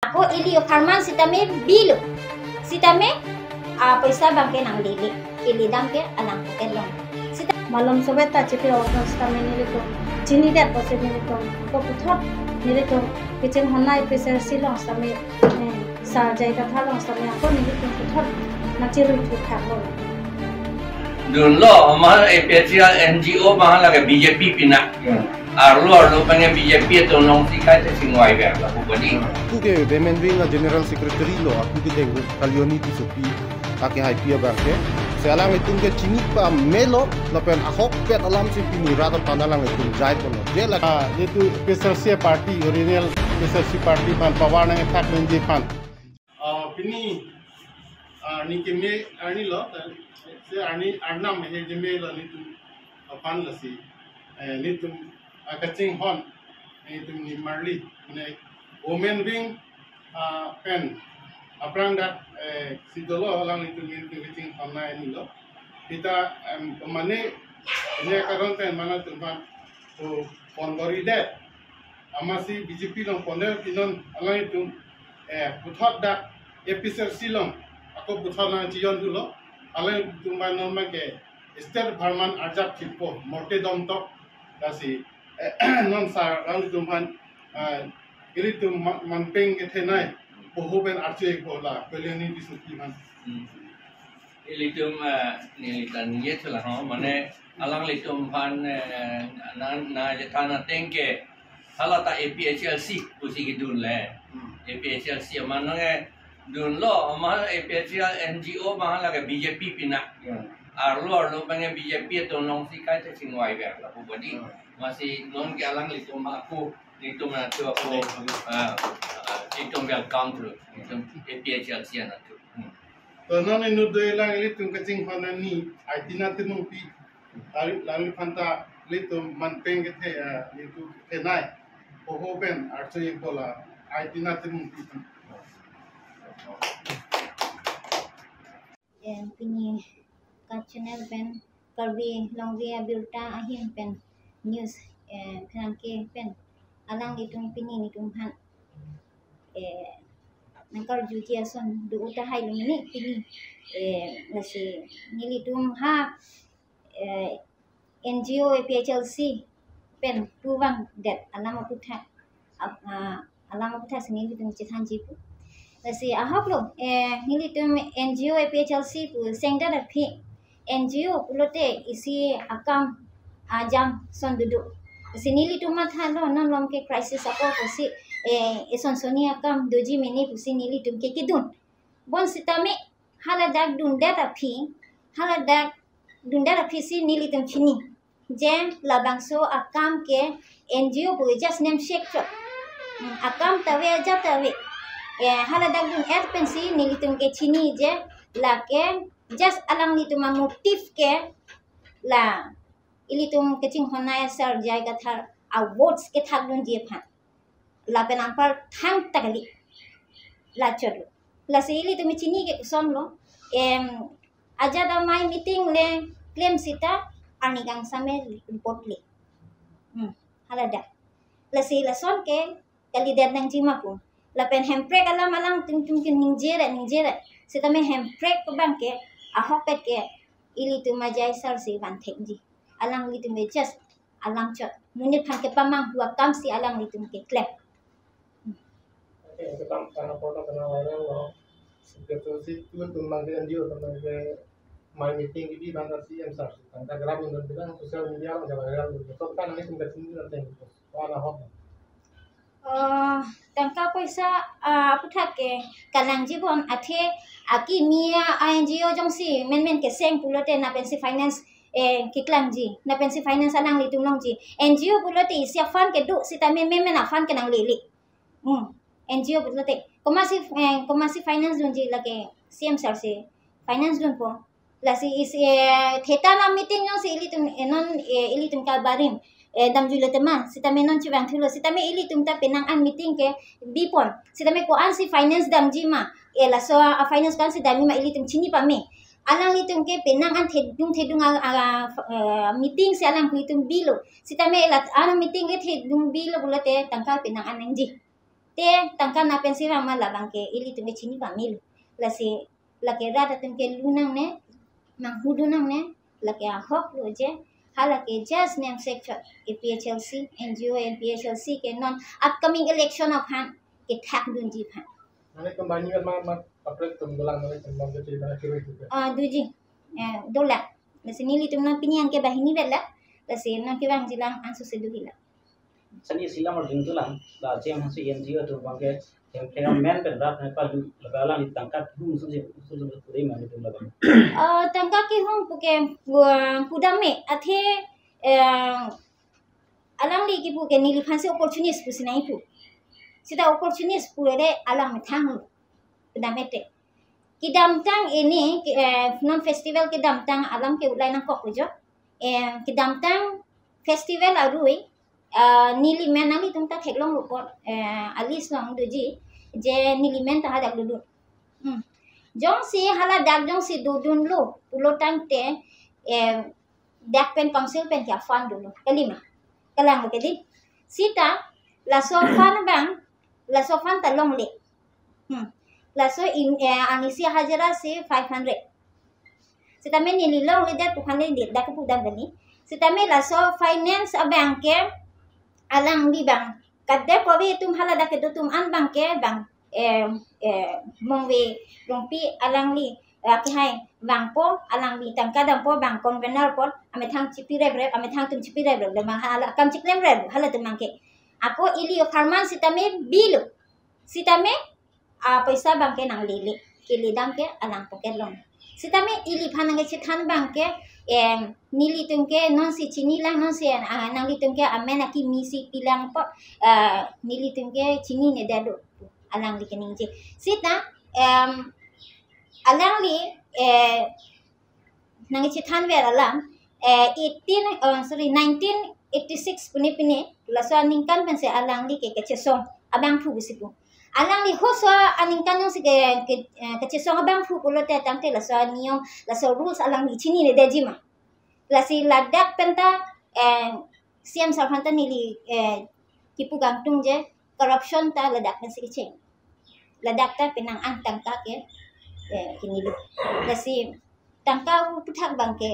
Ako ilio farman sitame bilo. Sitame पैसा bangke nang lili. Ili dangke alang ke long. Sita malam sobeta chipi okan sitame nilito. Chini dat pose nilito. Ko puthot nilito. Kitchen honai pese silong sitame sa jai ka thalong sitame ako nilito puthot nachiru thu thaklo. Dulu mahal APCL NGO mahal lagi BJP pinak. Arlo pengen BJP itu nong sikai singwai ber lah budi. Aku ke Women Wing General Secretary lo aku ke dengu kalioni di supi pakai hai pia bangke. Sealang itu ke cini pa melo lapen ahok pet alam si pini rata panalang itu jai kono. Dia lah itu PSLC party original PSLC party pan pawar nang tak menje pan. Pini ni keme ani lo se ani arnam he jeme lo ni tu pan lasi ni tu kacing hon ni tu ni marli ni women wing pen aprang dat si dolo lang ni tu kacing hon na ni lo kita mane ini karon ten mana tu pan to pondori det amasi BJP long ponder pinon alang itu puthot dat episode silong aku puthot na jion dulo alang tumba norma ke state farman arjak chipo morte dom tok dasi non sa rang tumban iri tum manpeng ke thenai pohoben arche bola peleni disuti man Ilitum nilitan ye tu lah, mana alang litum pan na jatana tengke halat APHLC pusi kidun le APHLC mana ke dun lo mahal APHL NGO mahal lagi BJP pinak. Arlo pengen BJP itu nong sikai singwai ber lah budi. Masih non ke alang litum aku litum nanti aku litum welcome tu litum APHLC nanti. to non inu do elang litum kacing hona ni aitina tinung pi lalu phanta litum manpeng ke the litu thenai pohoben arche bola aitina tinung pi pini ka channel pen kalbi longvia bilta ahin pen news phanke pen alang litung pini nitung han nangkal jutia son du uta hai lumini pini nasi nilitum ha NGO APHLC pen puwang det alama putha sini litung chithan jipu nasi ahok lo nilitum NGO APHLC pu sengda da phi NGO pulote isi akam ajam son duduk sini litum matha lo non lom ke crisis apa posi eson sonia kam doji meni pusi nili tum ke kidun bon sitame haladak dunda da phi haladak dunda da phi si nili tum chini je labangso akam ke NGO pu just name shake cho akam tawe ja tawe haladak dun et pensi nili tum ke chini je la ke just alang ni tum motif ke la ili tum keching honaya sar jai ka thar awards ke thak dun je phan la penampar thang takali la chodo la sili tu chini ke son lo aja da mai meeting le claim sita ani gang same report le halada la sila son ke kali der nang jima ko la pen hempre kala malang tung ke ningjera sita me hempre ko bang ke ahopet ke ili tu majai sar si ban thekji alang li tu me just alang chot munit phan ke pamang huwa kam si alang li tu ke clap karena foto kena viral lo betul sih itu tentang NGO tentang my meeting ini banget sih yang sar tentang gram yang bilang sosial media lah jangan viral betul kan ini sudah sini nanti warna hot tangka paisa puthak ke kanang jibon athe aki mia NGO jongsi men ke seng pulote na pensi finance kiklang ji na pensi finance anang litung long ji NGO pulote isia fan ke du sita men na fan ke nang lili NGO pulote komasi finance dun ji lage CM sir se finance dun po la si is theta na meeting yo si ilitum ka barim dam jule tema sita me non chibang thulo sita me ilitum ta penang an meeting ke bipon sita me ko an si finance dam ji ma la so finance kan si dami ma ilitum chini pa me alang litum ke penang an thedung meeting si alang litum bilo sita me la an meeting ke thedung bilo bulote tangka penang an ji te tangka na pensi rama la bangke ili tu chini ba mil la si la ke rada tum ke lunang ne mang hudunang ne la ke hok lo je hala ke just name sector APHLC NGO APHLC ke non upcoming election of han ke thak dun ji phan Mana kembali kan mak apret tum gelang mana kembali jadi mana kiri juga. duji dola la si nili tum non pinian ke bahini bella la si non ke bang jilang ansu sedu hila sani silang or ding tulang la chem hasu NGO tu bangke yang kena men pen rat ne pa la ni tangkat hum su dei man tu la bang tangka ki hum puke pudame athe alang li ki puke nili phanse opportunist pusinai pu sida opportunist purere alang me thang pudame te ki damtang ini non festival ki damtang alam ke ulai nang kok jo ki damtang festival arui nili menali tung ta theklong report alis long doji je nili men ta hadak lulu jong si hala dak jong si dudun lu pulotang te dak pen council pen kya fan dulu kelima kelang ke di sita la so fan bang la so fan ta long le la so in anisi hajara se 500 sita men ni long le dak 200 dak pu dam bani sita me la so finance a bank ke alang di bang kadde ko bi tum hala dak do tum an bang ke bang mongwe longpi alang li ki hai bang po alang li tangka dam po bang convener po ame thang chipi re ame thang tum chipi re le mang hala kam chiklem re hala tum mangke ako ili farman sitame bilu sitame paisa bang ke nang lele kili dam ke alang poket long sitame ili phanang ke chithan bang ke nili tum ke non si chini lang non si nang li tum ke amena ki misi pilang po nili tum ke chini ne dadu alang li kening je sita alang li nang chithan ver alam 1986 puni la so ningkan pense alang li ke chesong abang fu bisipu alang li ho so aningkan yung sige ke chesong abang fu pulo te tangte la so niyo la so rules alang li chini ne dejima la si ladak penta siam sarfanta nili kipu gangtung je corruption ta ladak pen sige cheng ladak ta penang an tangka ke kini lu lasi tangka puthak bangke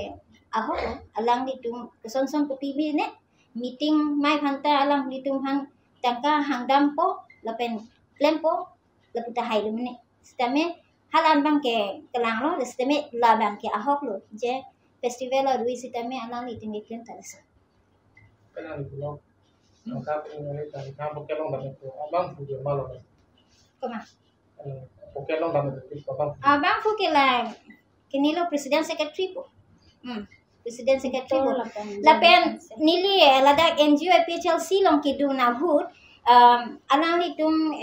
aho alang di tum son ko pibi ne meeting mai phanta alang di tum hang tangka hangdam po lapen klempo laputa hai lu ne stame halan bangke kelang lo stame la bangke aho lu je festival rui sitame alang di tum klem talasa Kenal itu lo. Maka ini tadi kamu kelong dan itu abang punya malam. koma Kelong dan itu abang. abang fu ke la kini lo president secretary po president secretary po lapen nili lada NGO PHLC long kidu na hut alang ni tum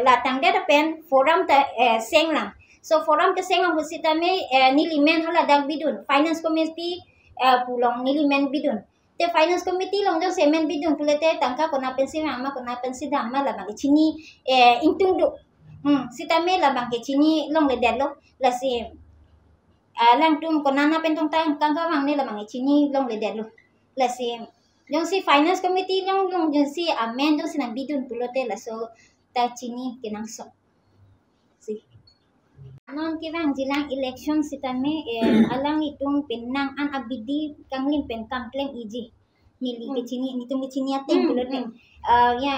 la tangde pen forum ta senglang so forum ke senglang husita me nili men hala dag bidun finance committee pulong nili men bidun te finance committee long jong semen bidun pulete tangka kona pensi mama kona pensi dhamma la bang chini intung du sita me la bang ke chini long le delo la si lang tum kona na pentong tang kangka bang ne la bang chini long le delo la si jong si finance committee long jong si amen jong sinang bidun pulote la so ta chini kenang so si non ki bang jilang election sitame alang itung penang an abidi kanglim pen kamplem iji nili ke chini nitung ke chini ateng pulote ya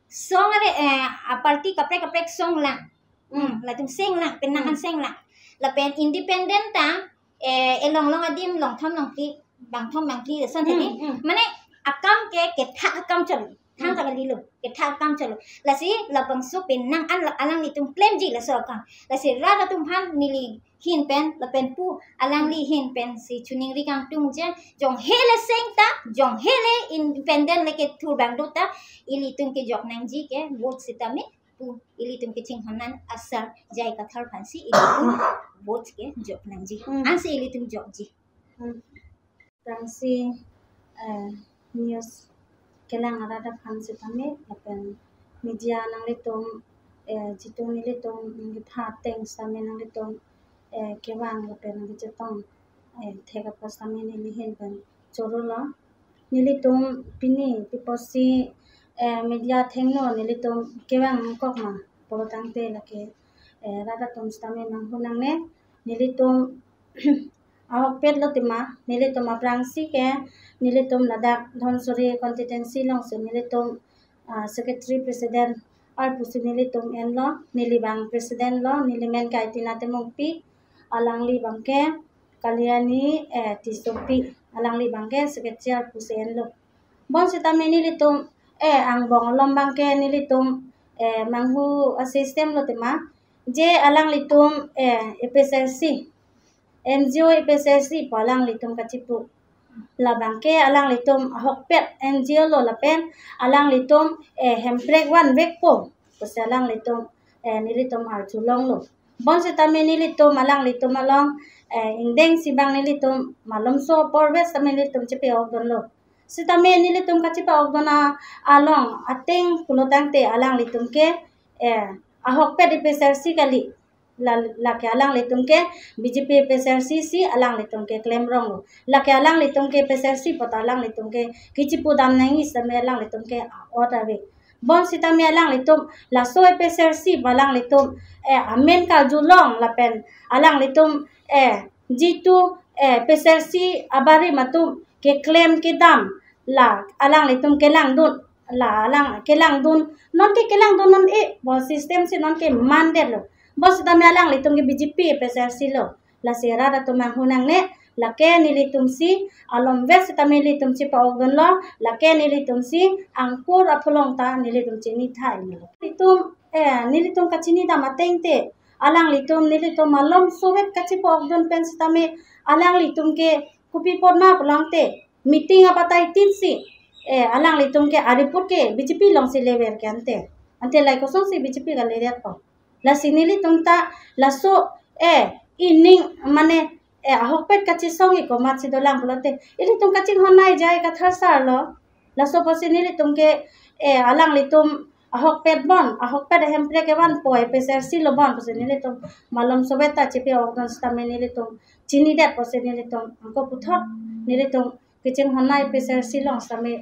song are party kaprek song lang la tum seng lang penang an seng lang la pen independent ta long adim long tham long ki bang thom bang ki son theni mane akam ke thak akam chal thang ta lilu ke thak akam chal la si la bang so penang an alang ni tum claim ji la so ka la si ra la tum han nili hin pen la pen pu alang li hin pen si chuning ri kang tung je jong hele seng ta jong hele independent le ke thur bang do ta ili tum ke jok nang ji ke vote sitame pu ili tum ke ching hanan asar jai ka thar phansi ili tum vote ke jok nang ji an se ili tum jok ji Tangsi news kelang ada fansi kami akan media nang litung jitu ni litung ni phateng same nang litung kewang akan nang jitong thega pasame ni lihen ban chorola ni litung pini piposi media thengno nilitum kewang kokma polotangte lake rada tom stame manghunang ne nilitum ahok pet lotima nilitum aprangsi ke nilitum ladak dhonsori constituency long se nilitum secretary president al pusi nilitum enlo nilibang president lo nilimen kaitina temongpi alangli bangke kaliani tisopi alangli bangke secretary al pusi enlo bon sitame nilitum ang bong lombang ke nilitum manghu system lotima je alang litum EPSRC NGO EPSRC palang litum kacipu labang ke alang litum hokpet NGO lo lapen alang litum hemprek wan vekpo alang litum nilitum arjulong lo bon sitame nilitum alang litum along indeng sibang nilitum malomso porves tame nilitum cepe ogdon lo sitame nilitum kacipa ogdona along ateng kulotangte alang litum ke ahok pet EPSRC kali la ke alang litum ke BJP EPSRC si alang litum ke claim rong lo la ke alang litum ke EPSRC pot alang litum ke kicipu dam nangi same alang litum ke order we bon sitame alang litum la so EPSRC balang litum amen ka julong la pen alang litum jitu EPSRC abari matum ke claim ke dam la alang litum ke lang dun la alang ke lang dun non ke lang dun non bo system si non ke mandate lo bos tame alang litum ke BJP EPSRC lo la sera da to manghunang ne la ke nilitum si alom ves tame litum si pa ogdon lo la ke nilitum si angkur apolong ta nilitum chini thai lo litum nilitum kachini da matengte alang litum nilitum alom sovet kachi pa ogdon pen tame alang litum ke kupi porna polangte meeting apatai tinsi alang litum ke ariput ke BJP long si lever ke ante lai kosong si BJP ka lever pa la sinili tumta la so ining mane ahok pet kachi songi ko mat sidolang pulote ili tum kachi honai jai ka tharsar lo la so posinili tum ke alang litum ahok pet bon ahok pet hempre ke wan po EPSRC lo bon posinili tum malom sobeta chepe ogdon stame nili tum chini dat posinili tum angko puthot nili tum kiching honai EPSRC long stame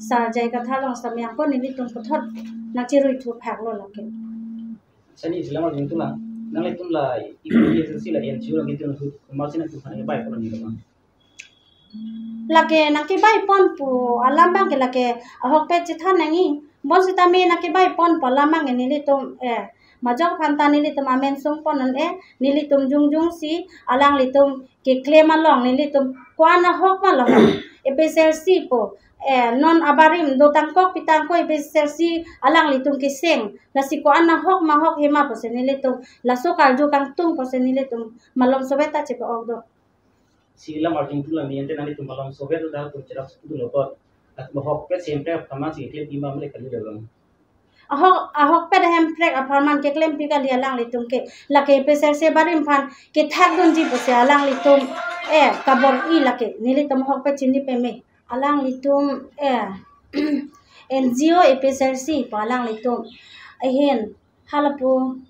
sar jai ka thalong stame angko nili tum puthot nachirui thu phak lo lake sani selama itu lah nang itu lah EPSRC lah NGO lah gitu nuh masih nanti hanya baik kalau gitu kan lake naki bai pon pu alambang ke lake ahok pe chitha nangi bon sitame naki bai pon palamang nilitum majok phanta nilitum amen sung pon an nilitum jungjung si alang litum ke claim along nilitum kwana hok ma lo EPSRC po non abarim do tangkok pitangko EPSRC alang litum ke seng nasi ko ana hok ma hok hema po senilitum laso kalju kangtung po senilitum malom sobeta chepe ogdo sila martin tu lah niente nanti tu malam sobat tu dah tu cerak tu loh at mohok pet sempre kama si klip imam le kali dalam ahok pet hemprek aparman ke claim pi kali alang litum ke la ke EPSRC barim phan ke thak don ji po se alang litum kabor i la ke nilitum hok pet chini pe me alang litum NGO EPSRC palang litum ahen halapu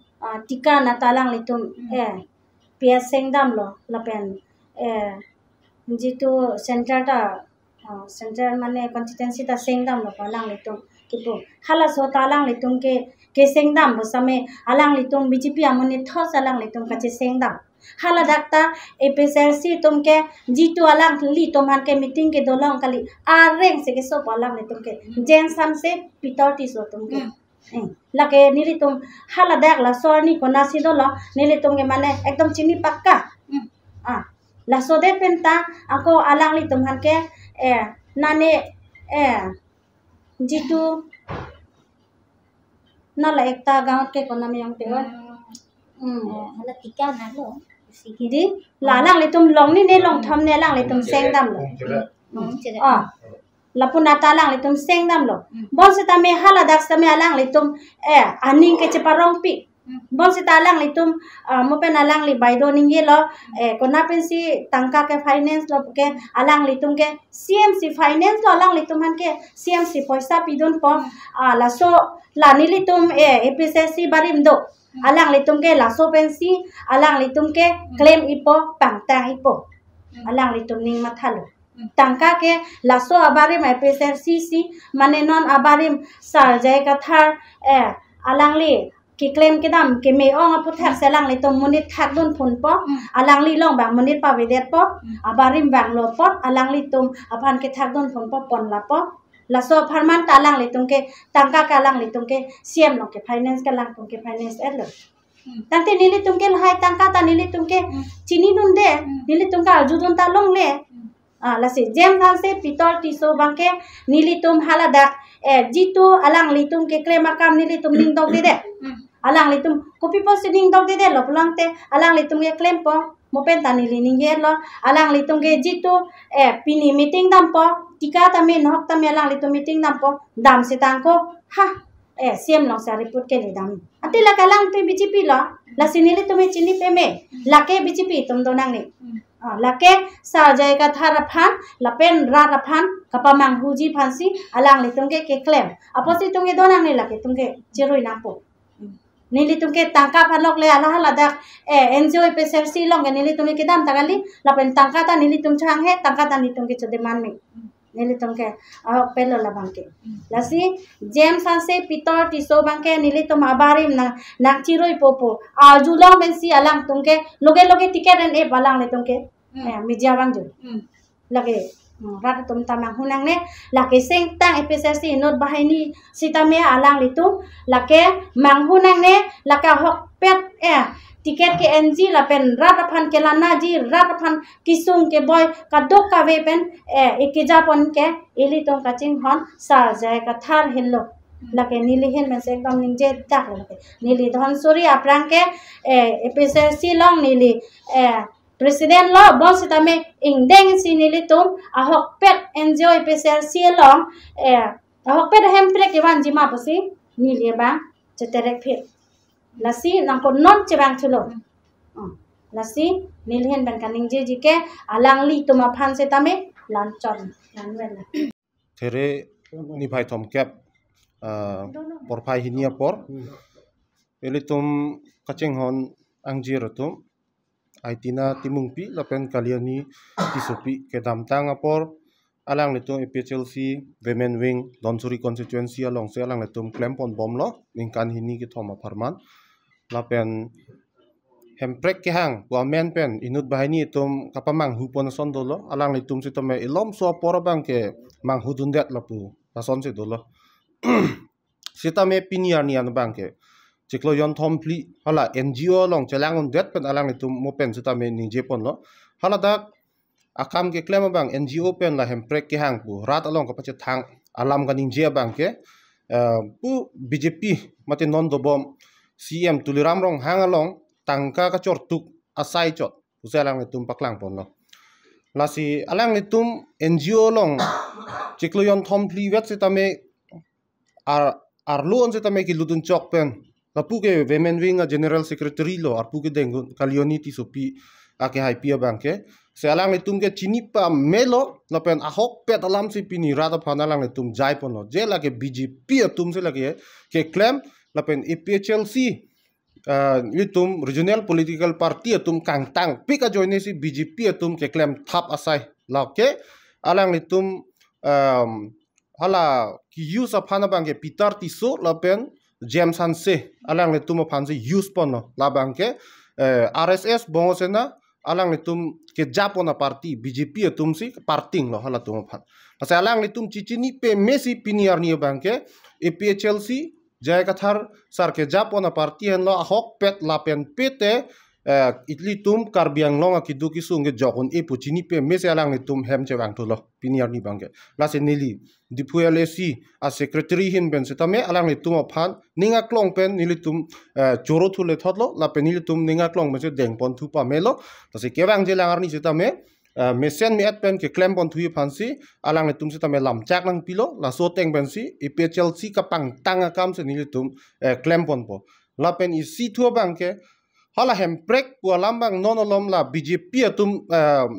tika na talang litum pia sengdam lo lapen jitu center ta center mane constituency ta sengdam lo palang litum kipu hala so talang litum ke sengdam bo same alang litum BJP amone thos alang litum kache sengdam hala dakta EPSRC tumke jitu alang li tomhan ke meeting ke dolong kali areng se ke so palang litum ke jen sam se pitorti so tumke lake nilitum hala dak la sorni ko nasi dolo nilitum ke mane ekdom chini pakka la so de penta ako alang litum han ke nane jitu nala ekta gaot ke konami yang tewan hala tika na lo Jadi lalang litum long ni ne long tham ne lang litum sengdam lo lapun natalang litum sengdam lo bon sitame hala dak same alang litum aning ke ceparong pi bon sitalang litum mopen alang li baido ninge lo kona pensi tangka ke finance lo ke alang litum ke CMC finance lo alang litum han ke CMC paisa pidon po la so la ni litum EPSRC barim do alang litum ke laso pensi alang litum ke claim ipo pangtang ipo alang litum ning mathalo tangka ke laso abarim PSRCC mane non abarim sarjai kathar alangli ki claim ke dam ke me ong apu thak selang le tom monit thak don phun po alangli long bang monit pa vedet po abarim bang lo po alangli tom aphan ke thak don phun po pon la po laso pharman talang le tum ke tangka kalang le tum ke CM lo ke finance kalang tum ke finance elo tangte nili tum ke hai tangka ta nili tum ke chini dun de nili tum ka arju dun ta long le lasi jem thang se pitol tiso bangke nili tum haladak jitu alang litum ke claim akam nili tum ning dog de alang litum copy post ning dog de lo pulang te alang litum ke claim po mopen ta nili ning ye lo alang litum ke jitu pini meeting dam po tika ta me nok ta me alang litum meeting dam po dam se tang ko ha CM long sa report ke le dam ati la kalang te BJP lo la sinili tum chini pe me la ke BJP tum donang ni lake sarjai ka tharaphan lapen raraphan kapamang huji phansi alang litungke ke claim aposi tungke donang ni lake tungke jeroi napo nili tungke tangka phanok le ala hala dak enjoy PSRC long nili tungke kedam tagali lapen tangka ta nili tung chang he tangka ta nili tungke chode man me nili tungke pelo la bangke lasi jem sanse pitor tiso bangke nili tum abarim na chiroi popo ajulong bensi alang tungke loge loge tiket en e balang le tungke media bang jo lage rat tum tamang hunang ne lake seng tang PSRC not bahini sitame alang litu lake mang hunang ne laka hok pet tiket ke NG lapen rat aphan ke lana ji rat aphan kisung ke boy kadok ka ve pen ekija pon ke eli tong kaching hon sar jai ka thar hello lake nili hen men se ekdam ningje tak lake nili dhon suri aprang ke PSRC long nili Presiden lo bon sitame ingdeng sinili tum ahok pet enjoy PSRC long ahok pet hempre ke wan jima pasi nili bang ceterek phet lasi nangko non cebang chulo lasi nilhen ban kaning je jike alang li tuma phan sitame lanchon lanwela tere ni bhai thom kep por phai hinia por elitum kacheng hon angjir tum aitina timungpi lapen kaliani tisopi kedam tanga por alang letum PHLC women wing Donsuri constituency along se alang letum klempon bomlo ningkan hini ki thoma farman lapen hemprek ke hang wa men pen inut bahini tum kapamang hupon sondolo alang letum sitome ilom so por bang ke mang hudundet lapu pason se dolo sitame piniar nian bang ke Ciklo yon thompli hala NGO long celangon det pen alang itu mopen sitame ni jepon lo hala dak akam ke klema bang NGO pen la hemprek ke hang pu rat along ka pache thang alam ka ninje bang ke pu BJP mate non do bom CM tuliram rong hang along tangka ka chortuk asai chot usalang itum paklang pon lo lasi alang itum NGO long ciklo yon thompli wet sitame arluon sitame ki ludun chok pen Lapu ke women wing general secretary lo arpu ke dengun kalioni ti sopi ake hai pia bangke se alang letum ke chinipa melo lapen ahok pet alam si pini rada phanalang letum jai pono je lage BJP atum se lage ke claim lapen PHLC letum regional political party atum kangtang pika joine si BJP atum ke claim thap asai lake alang letum hala ki use aphana bangke pitar tiso lapen James Hanse alang letum phansi use pono labangke RSS bongosena alang letum ke Japona party BJP atum si parting lo hala tum phan asa alang letum chichini pe Messi piniar ni bangke PHLC jai kathar sar ke Japona party en lo ahok pet lapen pete itli tum karbiang longa kidu kisung ke jokon puchini pe Messi alang letum hem chewang to lo piniar ni bangke lase nili DPLC a secretary hin ben setame alang letum phan ninga klong pen nilitum choro thule thotlo la pen nilitum ninga klong me se deng pon thu pa melo tase kewang je langar ni setame mesen mi at pen ke klem pon thu phansi alang letum setame lam chak nang pilo la so teng ben si PHLC kapang tanga kam se nilitum klem pon po la pen i si thu bang ke hala hemprek pu alambang nonolom la BJP atum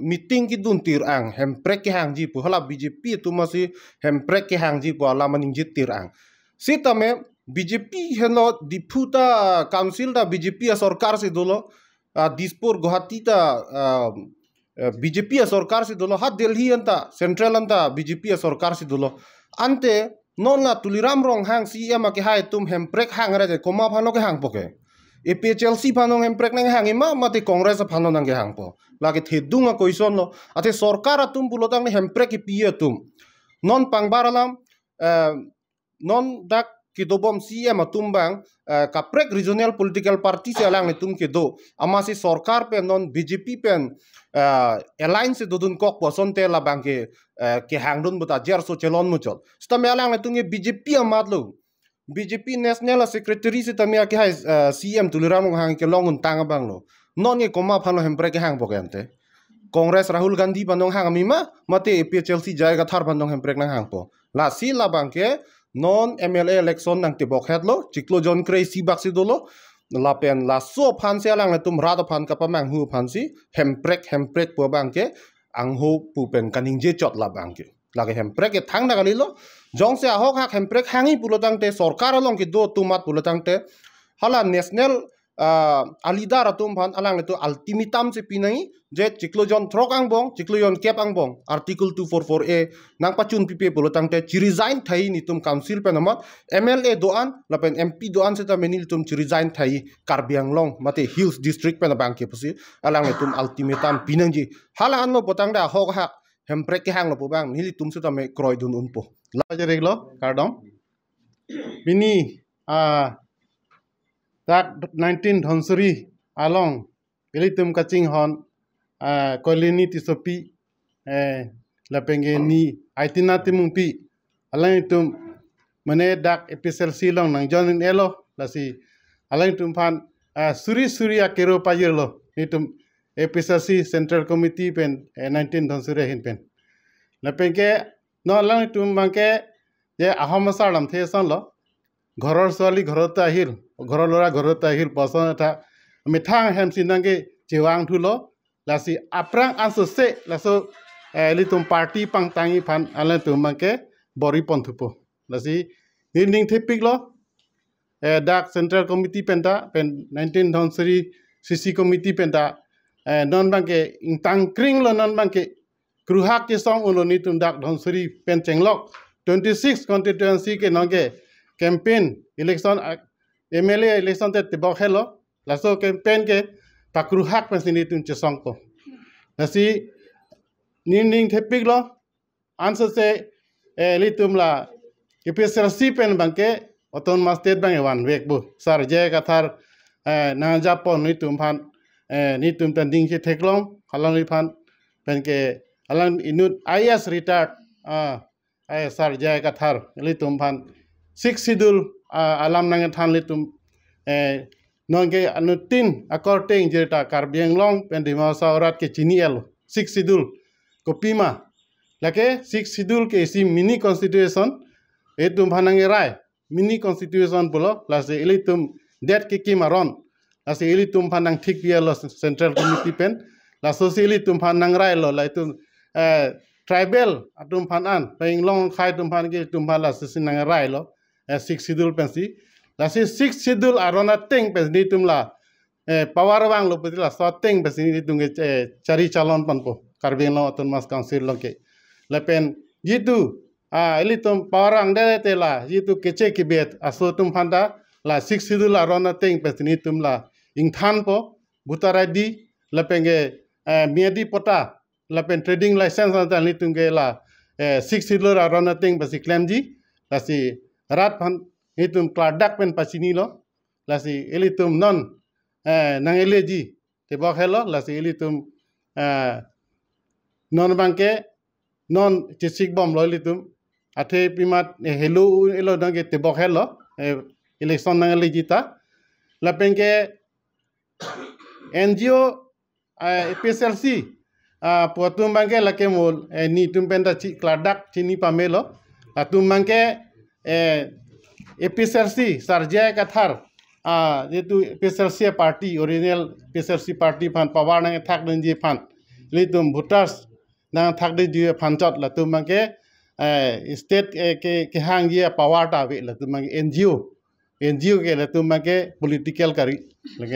meeting ki dun tir ang hemprek ki hangji pu hala BJP atum masi hemprek ki hangji pu alamaning jit tir ang sitame BJP heno diputa council da BJP sarkar se dolo dispur Guwahati ta BJP सरकार से dulu hat Delhi anta central anta BJP सरकार से dulu ante non la tuliram rong hang CM ke hai tum hemprek hang ra de koma phano ke hang poke APHLC phano hemprek nang hang ima mate congress phano nang ke hang po lage thedunga koison lo ate sarkar atum bulotang hemprek ki pie tum non pangbaralam non dak kidobom CM atum bang kaprek regional political party se alang tum ke do amasi sarkar pe non BJP pen alliance dudun kok poson te la bangke ke hangdun buta jar so chelon muchol stame alang tunge BJP amatlo BJP national secretary se tamia ke hai CM tuliram hang ke longun tang banglo non ye koma phano hempre ke hang bokente Congress Rahul Gandhi banong hang mima mate APHLC jaiga thar banong hempre nang hang po la si la bangke non MLA election nang te bok hetlo chiklo jon krei si baksi dolo la pen la so phan se lang tum rada phan ka pamang hu phan si hemprek po bangke ang ho pu pen kaning je chot la bangke la ke hemprek ke thang na galilo jong se ahok hak hemprek hangi pulotang te sarkar along ke do tumat pulotang te hala national alidar atum phan alang to ultimatum se pinai je chiklo jon throk ang bong chiklo jon kep ang bong article 244A nang pachun pp pulotang te chi resign thai ni tum council pe namat MLA doan la pen MP doan se ta menil tum chi resign thai Karbiang Long mate hills district pe na bangke pusi alang tum ultimatum pinang ji hala anno potang da hok hak hemprek ke hang lo po bang nili tum se ta me kroi dun un po la je reglo kardom bini that 19 dhonsuri along elitum kaching hon kolini tisopi lapenge ni aitina timumpi alang tum mane dak APHLC long nang jonin elo lasi alang tum phan suri akero payelo nitum APHLC central committee pen 19 dhonsuri hin pen lapenge no alang tum bangke je ahomasa lam thesan lo ঘৰৰ ছোৱালী ঘৰতে আহিল ঘৰৰ ল'ৰা ঘৰতে আহিল পছন্দ এটা মিঠাং হেমচি নাংগে চেৱাং থুলো লাসি আপ্ৰাং আনসে লাসো এলি তুম পাৰ্টি পাং তাঙি ফান আলে তুমাকে বৰি পন্থুপো লাসি নিনিং থেপিক ল ডাক সেন্ট্রাল কমিটি পেন্টা পেন 19 ধনসরি সিসি কমিটি পেন্টা নন বাংকে ইংতাং ক্রিং ল নন বাংকে ক্রুহাক কে সং উলনি তুম ডাক ধনসরি পেন চেংলক 26 কনস্টিটুয়েন্সি के नगे campaign election MLA election te bok hello laso campaign ke takru hak pasini tun chesong ko nasi ning thepik lo answer se litum la APHLC pen bangke autonomous state bang wan wek bu sar je kathar na japon ni tum phan ni tum tan ding che theklong halang ni phan pen ke halang inut IS retired sar je kathar litum phan 6 schedule alam nang than litum nongke anutin according jeta Karbiang Long pendima saurat ke chiniel 6 schedule kopima lake 6 schedule ke si mini constitution etum phanang rai mini constitution polo lase elitum det ke kimaron lase elitum phanang thik pielo central committee pen la socially tum phanang rai lo laitum tribal atum phanan peng long khai tum phan ke tum phala sinang rai lo 6 schedule pensi lasi 6 schedule arona teng pensi tumla power wang lo petila so teng pensi tunge cari calon panpo Karbiang Long autonomous council lo ke lepen jitu elitum power ang dele tela jitu kece kibet aso tum phanda la 6 schedule arona teng pensi tumla ingthan po butaradi lepenge miadi pota lepen trading license anta ni tunge la 6 schedule arona teng pensi claim ji lasi rat pan itum kladak pen pasini lo lasi elitum non nang eleji te bok hello lasi elitum non bangke non chisik bom lo elitum athe pimat hello elo dange te bok hello election nang eleji ta la pengke NGO APHLC potum bangke lakemol ni tum penda kladak chini pamelo atum bangke APHLC sarjaya kathar jetu APHLC party original APHLC party phan power nang thak den ji phan litum voters nang thak de ji phan chot la tum ke state ke hang ji power ta ve la tum NGO ke la tum ke political kari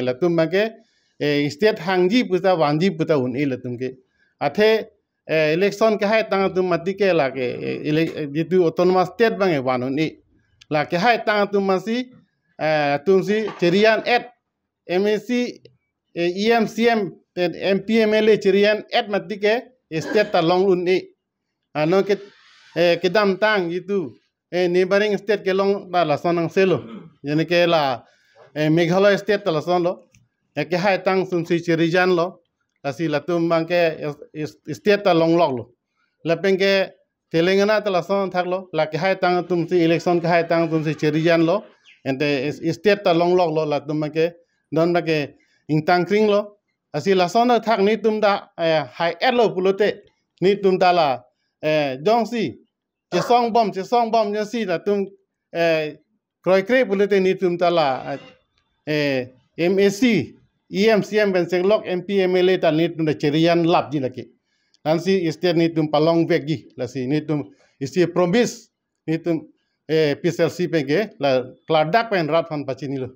la tum ke state hang ji puta wanji puta un e la tum ke Athe election ke hai tang tu mati ke la ke itu autonomous state bang wanu ni la ke hai tang tu masi tumsi cerian at MSC EMCM MPMLA cerian at mati ke state ta long un ni ano ke kedam tang itu neighboring state ke long da la sonang selo yani ke la Meghalaya state ta la son lo ke hai tang tumsi cerian lo asi latum bangke state ta long lok lo lapenge Telangana ta la son thak lo la ke hai tang tum si election ke hai tang tum si cherijan lo ente state ta long lok lo latum bangke don bangke intang kring lo asi la son thak ni tum da hai et lo pulote ni tum ta la dong si che song bom nya si la tum kroi kre pulote ni tum ta la MSC EMCM ben senglok MPMLA ta ni tum da cherian lap ji laki nansi state ni tum palong vegi la si ni tum isi promise ni tum PSLC penge la kladak pen rat fan pachini lo